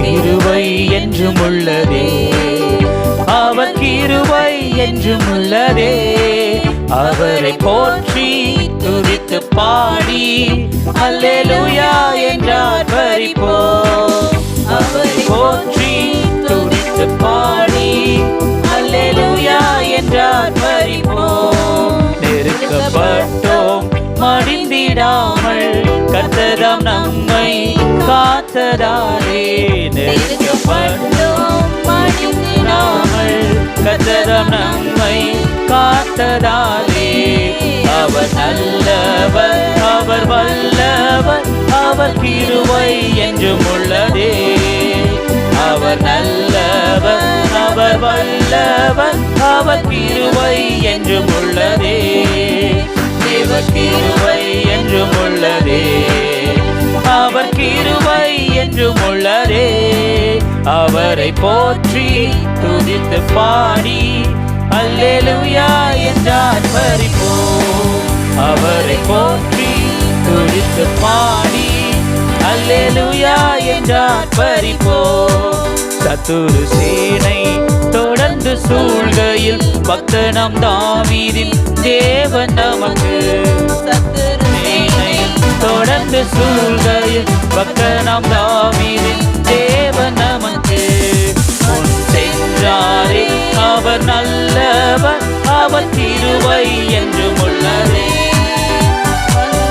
கிருபை என்றும் உள்ளதே, அவர் கிருபை என்றும் உள்ளதே. அவரை போற்றி துதித்து பாடி அல்லேலூயா என்றார் பரிப்போம். அவரை போற்றி துதித்து பாடி அல்லேலூயா என்றார் பரிப்போம். நெருக்கப்பட்டோம் மடிந்திடாமல் கர்த்தராம் நம்மை காத்ததாலே. நெருக்கப்பட்டோம் மடிந்திடாமல் கர்த்தராம் நம்மை காத்ததாலே. அவர் நல்லவர், அவர் வல்லவர், அவர் கிருபை என்றும் உள்ளதே. அவர் நல்லவர், அவர் வல்லவர், அவர் கிருபை என்றும் உள்ளதே. தேவ கிருபை என்றும் உள்ளதே, அவர் கிருபை என்றும் உள்ளதே. அவரை போற்றி துதித்து பாடி அல்லேலூயா என்றார் பரிப்போம். அவரை போற்றி துதித்து பாடி அல்லேலூயா என்றார் பரிப்போம். சத்துரு சேனை தொடர்ந்து சூழ்கையில் பக்தனம் தாவீதின் தேவன் நமக்கு. சத்துரு சேனை தொடர்ந்து சூழ்கையில் பக்தனம் தாவீதின் தேவன் நமக்கு. முன் சென்றாரே அவர் நல்லவர், அவர் கிருபை என்றும் உள்ளதே.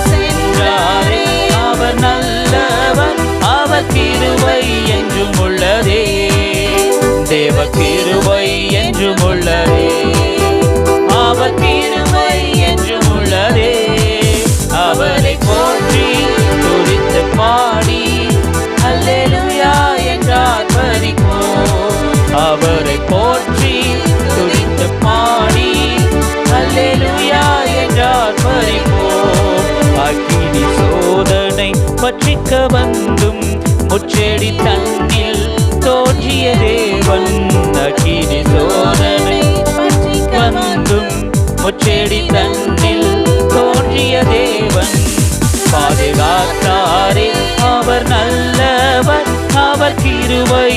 சென்றாரே அவர் நல்லவர், அவர் கிருபை என்றும் உள்ளதே. தேவ கிருபை என்றும் உள்ளதே, அவர் கிருபை என்றும் உள்ளதே. அவரை போற்றி துதித்து பாடி அல்லேலூயா என்றார் பரிப்போம். அவரை போற்றி துதித்து பாடி அல்லேலூயா என்றார் பரிப்போம். அக்கினி சோதனை பற்றிக்க வந்தும் முச்செடி தன்னில் தோன்றிய தேவன். அக்கினி சோதனை வந்தும் முச்செடி தன்னில் தோன்றிய தேவன். பாதுகாத்தாரே அவர் நல்லவர், அவர் கிருபை